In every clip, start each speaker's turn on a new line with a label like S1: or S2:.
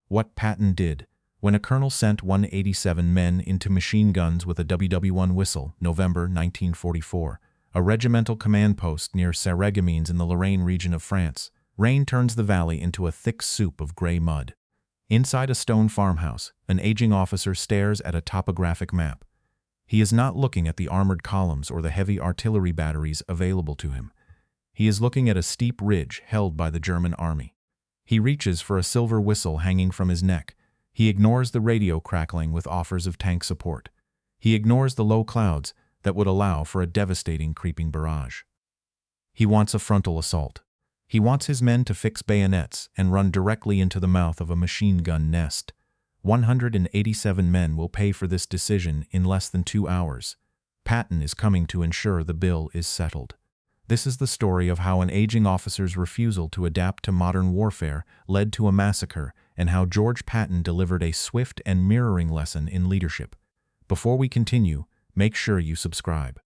S1: What Patton did. When a colonel sent 187 men into machine guns with a WW-1 whistle, November 1944, a regimental command post near Sarreguemines in the Lorraine region of France, rain turns the valley into a thick soup of gray mud. Inside a stone farmhouse, an aging officer stares at a topographic map. He is not looking at the armored columns or the heavy artillery batteries available to him. He is looking at a steep ridge held by the German army. He reaches for a silver whistle hanging from his neck. He ignores the radio crackling with offers of tank support. He ignores the low clouds that would allow for a devastating creeping barrage. He wants a frontal assault. He wants his men to fix bayonets and run directly into the mouth of a machine gun nest. 187 men will pay for this decision in less than 2 hours. Patton is coming to ensure the bill is settled. This is the story of how an aging officer's refusal to adapt to modern warfare led to a massacre, and how George Patton delivered a swift and mirroring lesson in leadership. Before we continue, make sure you subscribe.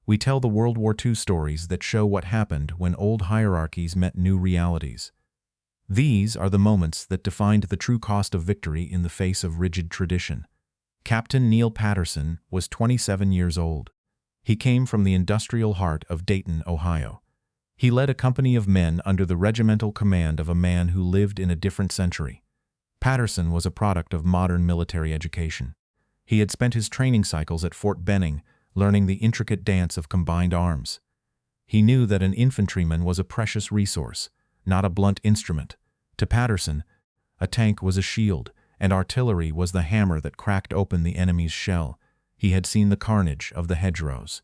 S1: We tell the World War II stories that show what happened when old hierarchies met new realities. These are the moments that defined the true cost of victory in the face of rigid tradition. Captain Neil Patterson was 27 years old. He came from the industrial heart of Dayton, Ohio. He led a company of men under the regimental command of a man who lived in a different century. Patterson was a product of modern military education. He had spent his training cycles at Fort Benning, learning the intricate dance of combined arms. He knew that an infantryman was a precious resource, not a blunt instrument. To Patterson, a tank was a shield, and artillery was the hammer that cracked open the enemy's shell. He had seen the carnage of the hedgerows.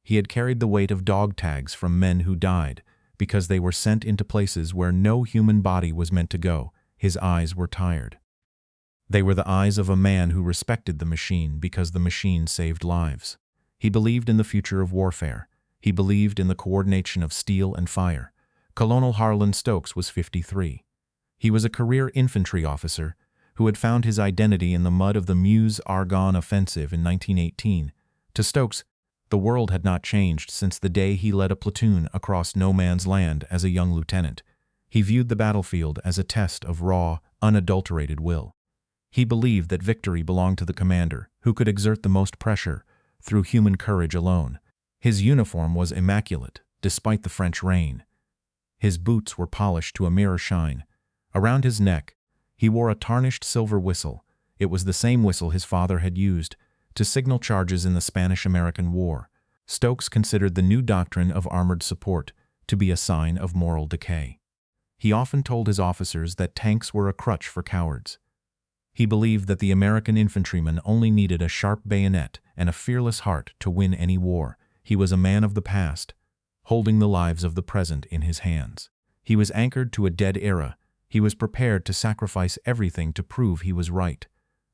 S1: He had carried the weight of dog tags from men who died because they were sent into places where no human body was meant to go. His eyes were tired. They were the eyes of a man who respected the machine because the machine saved lives. He believed in the future of warfare. He believed in the coordination of steel and fire. Colonel Harlan Stokes was 53. He was a career infantry officer who had found his identity in the mud of the Meuse-Argonne offensive in 1918. To Stokes, the world had not changed since the day he led a platoon across no man's land as a young lieutenant. He viewed the battlefield as a test of raw, unadulterated will. He believed that victory belonged to the commander, who could exert the most pressure through human courage alone. His uniform was immaculate, despite the French rain. His boots were polished to a mirror shine. Around his neck, he wore a tarnished silver whistle. It was the same whistle his father had used to signal charges in the Spanish-American War. Stokes considered the new doctrine of armored support to be a sign of moral decay. He often told his officers that tanks were a crutch for cowards. He believed that the American infantryman only needed a sharp bayonet and a fearless heart to win any war. He was a man of the past, holding the lives of the present in his hands. He was anchored to a dead era. He was prepared to sacrifice everything to prove he was right.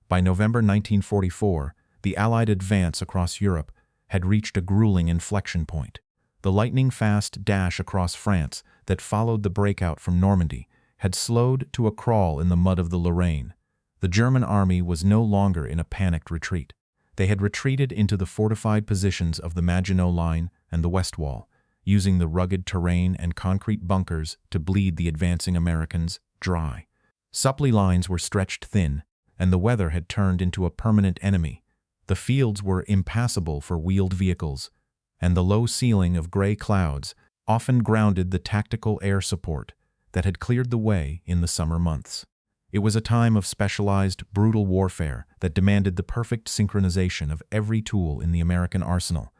S1: By November 1944, the Allied advance across Europe had reached a grueling inflection point. The lightning-fast dash across France that followed the breakout from Normandy had slowed to a crawl in the mud of the Lorraine. The German army was no longer in a panicked retreat. They had retreated into the fortified positions of the Maginot Line and the West Wall, using the rugged terrain and concrete bunkers to bleed the advancing Americans dry. Supply lines were stretched thin, and the weather had turned into a permanent enemy. The fields were impassable for wheeled vehicles, and the low ceiling of gray clouds often grounded the tactical air support that had cleared the way in the summer months. It was a time of specialized, brutal warfare that demanded the perfect synchronization of every tool in the American arsenal.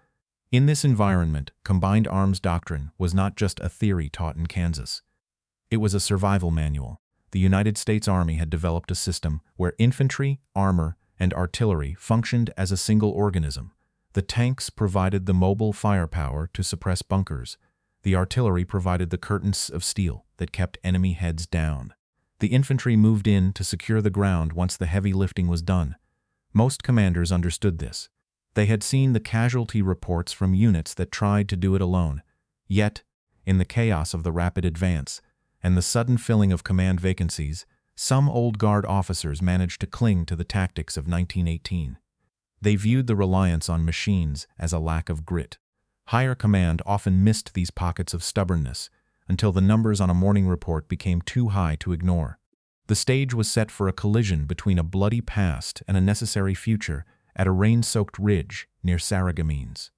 S1: In this environment, combined arms doctrine was not just a theory taught in Kansas. It was a survival manual. The United States Army had developed a system where infantry, armor, and artillery functioned as a single organism. The tanks provided the mobile firepower to suppress bunkers. The artillery provided the curtains of steel that kept enemy heads down. The infantry moved in to secure the ground once the heavy lifting was done. Most commanders understood this. They had seen the casualty reports from units that tried to do it alone. Yet, in the chaos of the rapid advance and the sudden filling of command vacancies, some old guard officers managed to cling to the tactics of 1918. They viewed the reliance on machines as a lack of grit. Higher command often missed these pockets of stubbornness until the numbers on a morning report became too high to ignore. The stage was set for a collision between a bloody past and a necessary future at a rain-soaked ridge near Sarreguemines.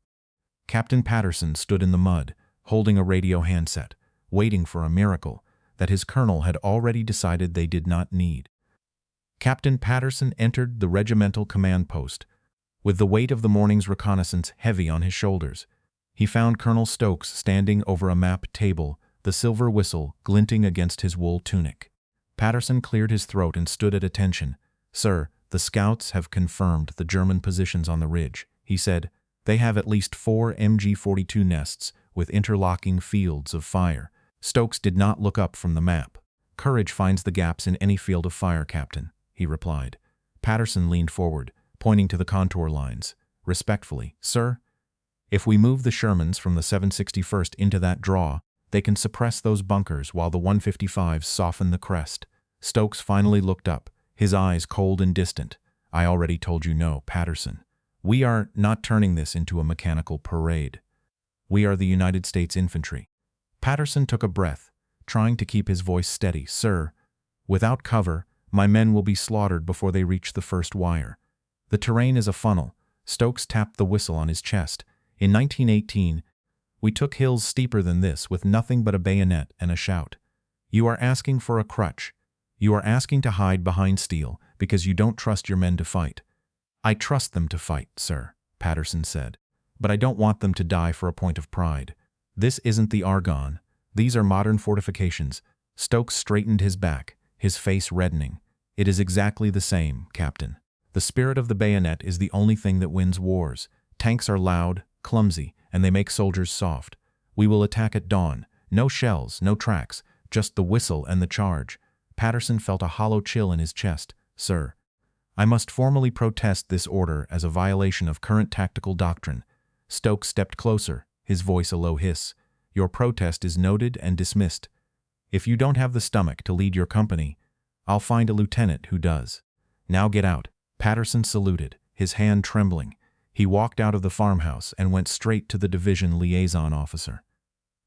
S1: Captain Patterson stood in the mud, holding a radio handset, waiting for a miracle that his colonel had already decided they did not need. Captain Patterson entered the regimental command post, with the weight of the morning's reconnaissance heavy on his shoulders. He found Colonel Stokes standing over a map table, the silver whistle glinting against his wool tunic. Patterson cleared his throat and stood at attention. "Sir, the scouts have confirmed the German positions on the ridge," he said. "They have at least 4 MG-42 nests with interlocking fields of fire." Stokes did not look up from the map. "Courage finds the gaps in any field of fire, Captain," he replied. Patterson leaned forward, pointing to the contour lines. Respectfully, "Sir, if we move the Shermans from the 761st into that draw, they can suppress those bunkers while the 155s soften the crest." Stokes finally looked up, his eyes cold and distant. "I already told you no, Patterson. We are not turning this into a mechanical parade. We are the United States infantry." Patterson took a breath, trying to keep his voice steady. "Sir, without cover, my men will be slaughtered before they reach the first wire. The terrain is a funnel." Stokes tapped the whistle on his chest. "In 1918, we took hills steeper than this with nothing but a bayonet and a shout. You are asking for a crutch. You are asking to hide behind steel because you don't trust your men to fight." "I trust them to fight, sir," Patterson said, "but I don't want them to die for a point of pride. This isn't the Argonne. These are modern fortifications." Stokes straightened his back, his face reddening. "It is exactly the same, Captain. The spirit of the bayonet is the only thing that wins wars. Tanks are loud, clumsy, and they make soldiers soft. We will attack at dawn. No shells, no tracks, just the whistle and the charge." Patterson felt a hollow chill in his chest. "Sir, I must formally protest this order as a violation of current tactical doctrine." Stokes stepped closer, his voice a low hiss. "Your protest is noted and dismissed. If you don't have the stomach to lead your company, I'll find a lieutenant who does. Now get out." Patterson saluted, his hand trembling. He walked out of the farmhouse and went straight to the division liaison officer.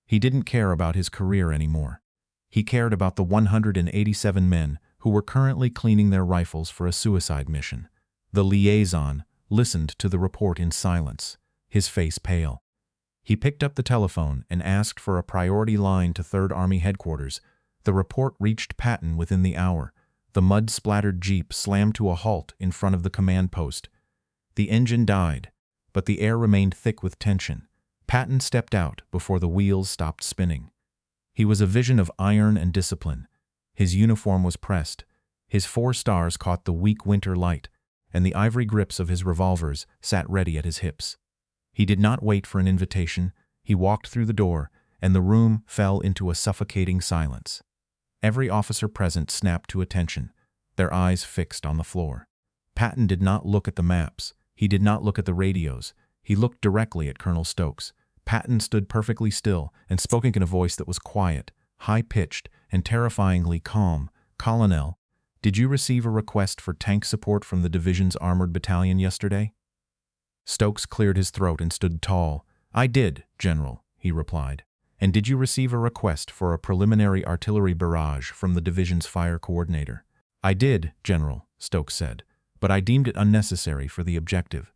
S1: He didn't care about his career anymore. He cared about the 187 men who were currently cleaning their rifles for a suicide mission. The liaison listened to the report in silence, his face pale. He picked up the telephone and asked for a priority line to 3rd Army headquarters. The report reached Patton within the hour. The mud-splattered jeep slammed to a halt in front of the command post. The engine died, but the air remained thick with tension. Patton stepped out before the wheels stopped spinning. He was a vision of iron and discipline. His uniform was pressed. His 4 stars caught the weak winter light, and the ivory grips of his revolvers sat ready at his hips. He did not wait for an invitation. He walked through the door, and the room fell into a suffocating silence. Every officer present snapped to attention, their eyes fixed on the floor. Patton did not look at the maps. He did not look at the radios. He looked directly at Colonel Stokes. Patton stood perfectly still and spoke in a voice that was quiet, high-pitched, and terrifyingly calm. "Colonel, did you receive a request for tank support from the division's armored battalion yesterday?" Stokes cleared his throat and stood tall. "I did, General," he replied. "And did you receive a request for a preliminary artillery barrage from the division's fire coordinator?" "I did, General," Stokes said, "but I deemed it unnecessary for the objective."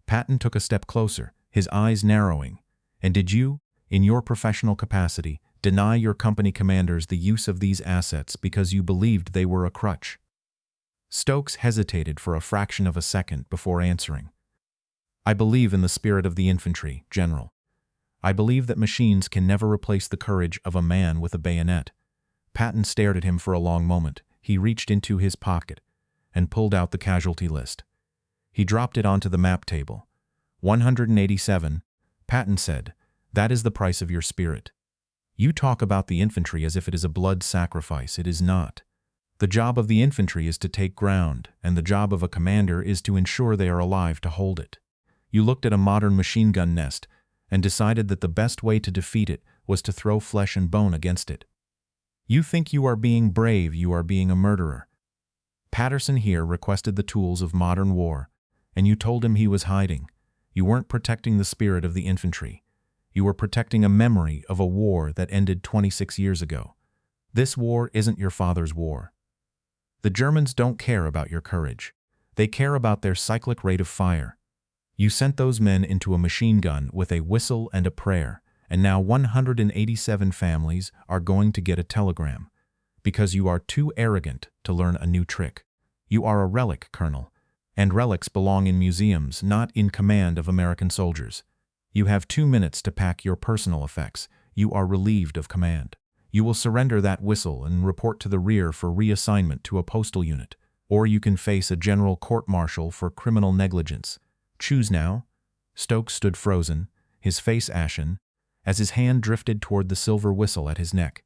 S1: Patton took a step closer, his eyes narrowing. "And did you, in your professional capacity, deny your company commanders the use of these assets because you believed they were a crutch?" Stokes hesitated for a fraction of a second before answering. "I believe in the spirit of the infantry, General. I believe that machines can never replace the courage of a man with a bayonet." Patton stared at him for a long moment. He reached into his pocket and pulled out the casualty list. He dropped it onto the map table. 187, Patton said, "That is the price of your spirit. You talk about the infantry as if it is a blood sacrifice. It is not. The job of the infantry is to take ground, and the job of a commander is to ensure they are alive to hold it. You looked at a modern machine gun nest and decided that the best way to defeat it was to throw flesh and bone against it. You think you are being brave, you are being a murderer. Patterson here requested the tools of modern war, and you told him he was hiding. You weren't protecting the spirit of the infantry. You were protecting a memory of a war that ended 26 years ago. This war isn't your father's war. The Germans don't care about your courage. They care about their cyclic rate of fire. You sent those men into a machine gun with a whistle and a prayer, and now 187 families are going to get a telegram, because you are too arrogant to learn a new trick. You are a relic, Colonel, and relics belong in museums, not in command of American soldiers. You have 2 minutes to pack your personal effects. You are relieved of command. You will surrender that whistle and report to the rear for reassignment to a postal unit, or you can face a general court-martial for criminal negligence. Choose now. Stokes stood frozen, his face ashen, as his hand drifted toward the silver whistle at his neck.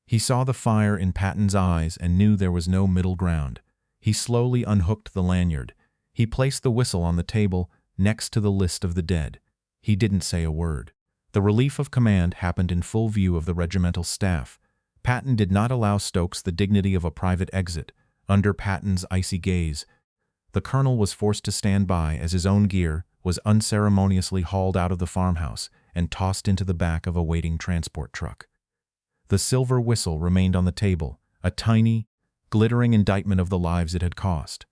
S1: He saw the fire in Patton's eyes and knew there was no middle ground. He slowly unhooked the lanyard. He placed the whistle on the table next to the list of the dead. He didn't say a word. The relief of command happened in full view of the regimental staff. Patton did not allow Stokes the dignity of a private exit. Under Patton's icy gaze, the colonel was forced to stand by as his own gear was unceremoniously hauled out of the farmhouse and tossed into the back of a waiting transport truck. The silver whistle remained on the table, a tiny, glittering indictment of the lives it had cost.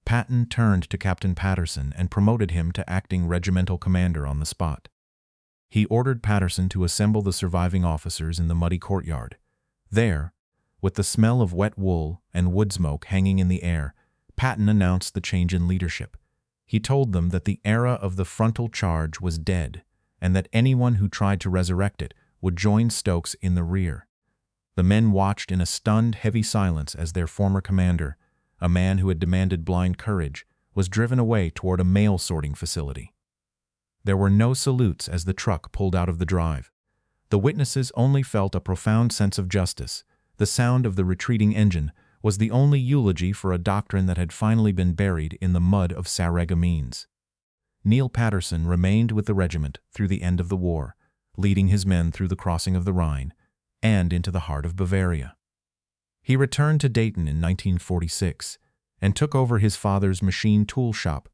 S1: Patton turned to Captain Patterson and promoted him to acting regimental commander on the spot. He ordered Patterson to assemble the surviving officers in the muddy courtyard. There, with the smell of wet wool and wood smoke hanging in the air, Patton announced the change in leadership. He told them that the era of the frontal charge was dead, and that anyone who tried to resurrect it would join Stokes in the rear. The men watched in a stunned, heavy silence as their former commander, a man who had demanded blind courage, was driven away toward a mail sorting facility. There were no salutes as the truck pulled out of the drive. The witnesses only felt a profound sense of justice. The sound of the retreating engine was the only eulogy for a doctrine that had finally been buried in the mud of Sarreguemines. Neil Patterson remained with the regiment through the end of the war, leading his men through the crossing of the Rhine and into the heart of Bavaria. He returned to Dayton in 1946 and took over his father's machine tool shop,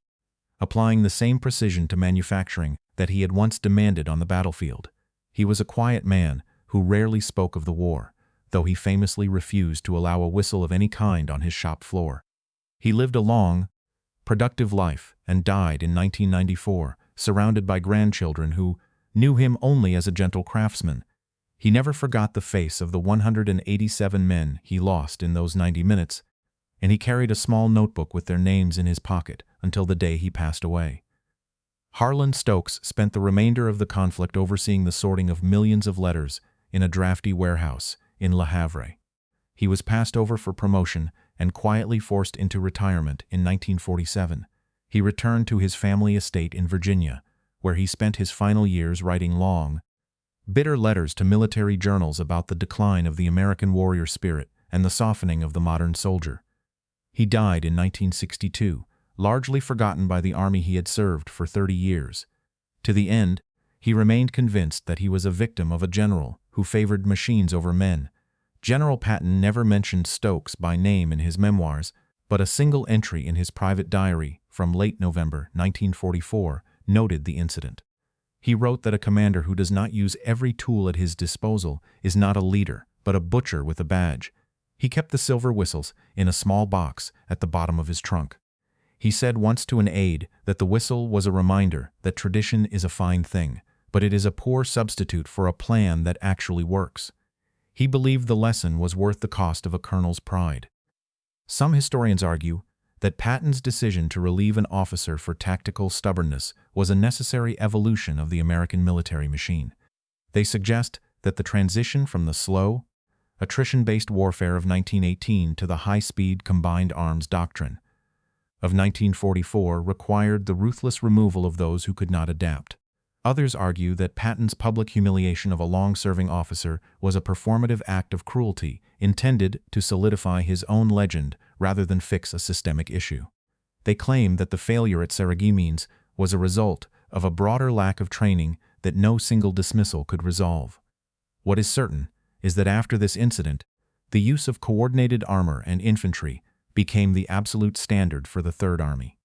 S1: applying the same precision to manufacturing that he had once demanded on the battlefield. He was a quiet man who rarely spoke of the war, though he famously refused to allow a whistle of any kind on his shop floor. He lived a long, productive life and died in 1994, surrounded by grandchildren who knew him only as a gentle craftsman. He never forgot the face of the 187 men he lost in those 90 minutes, and he carried a small notebook with their names in his pocket until the day he passed away. Harlan Stokes spent the remainder of the conflict overseeing the sorting of millions of letters in a drafty warehouse in Le Havre. He was passed over for promotion and quietly forced into retirement in 1947. He returned to his family estate in Virginia, where he spent his final years writing long, bitter letters to military journals about the decline of the American warrior spirit and the softening of the modern soldier. He died in 1962, largely forgotten by the army he had served for 30 years. To the end, he remained convinced that he was a victim of a general who favored machines over men. General Patton never mentioned Stokes by name in his memoirs, but a single entry in his private diary from late November 1944 noted the incident. He wrote that a commander who does not use every tool at his disposal is not a leader, but a butcher with a badge. He kept the silver whistles in a small box at the bottom of his trunk. He said once to an aide that the whistle was a reminder that tradition is a fine thing, but it is a poor substitute for a plan that actually works. He believed the lesson was worth the cost of a colonel's pride. Some historians argue that Patton's decision to relieve an officer for tactical stubbornness was a necessary evolution of the American military machine. They suggest that the transition from the slow, attrition-based warfare of 1918 to the high-speed combined arms doctrine of 1944 required the ruthless removal of those who could not adapt. Others argue that Patton's public humiliation of a long-serving officer was a performative act of cruelty intended to solidify his own legend rather than fix a systemic issue. They claim that the failure at Sarreguemines was a result of a broader lack of training that no single dismissal could resolve. What is certain is that after this incident, the use of coordinated armor and infantry became the absolute standard for the Third Army.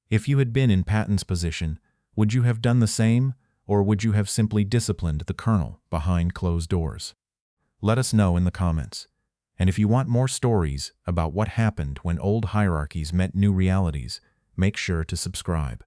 S1: If you had been in Patton's position, would you have done the same, or would you have simply disciplined the colonel behind closed doors? Let us know in the comments. And if you want more stories about what happened when old hierarchies met new realities, make sure to subscribe.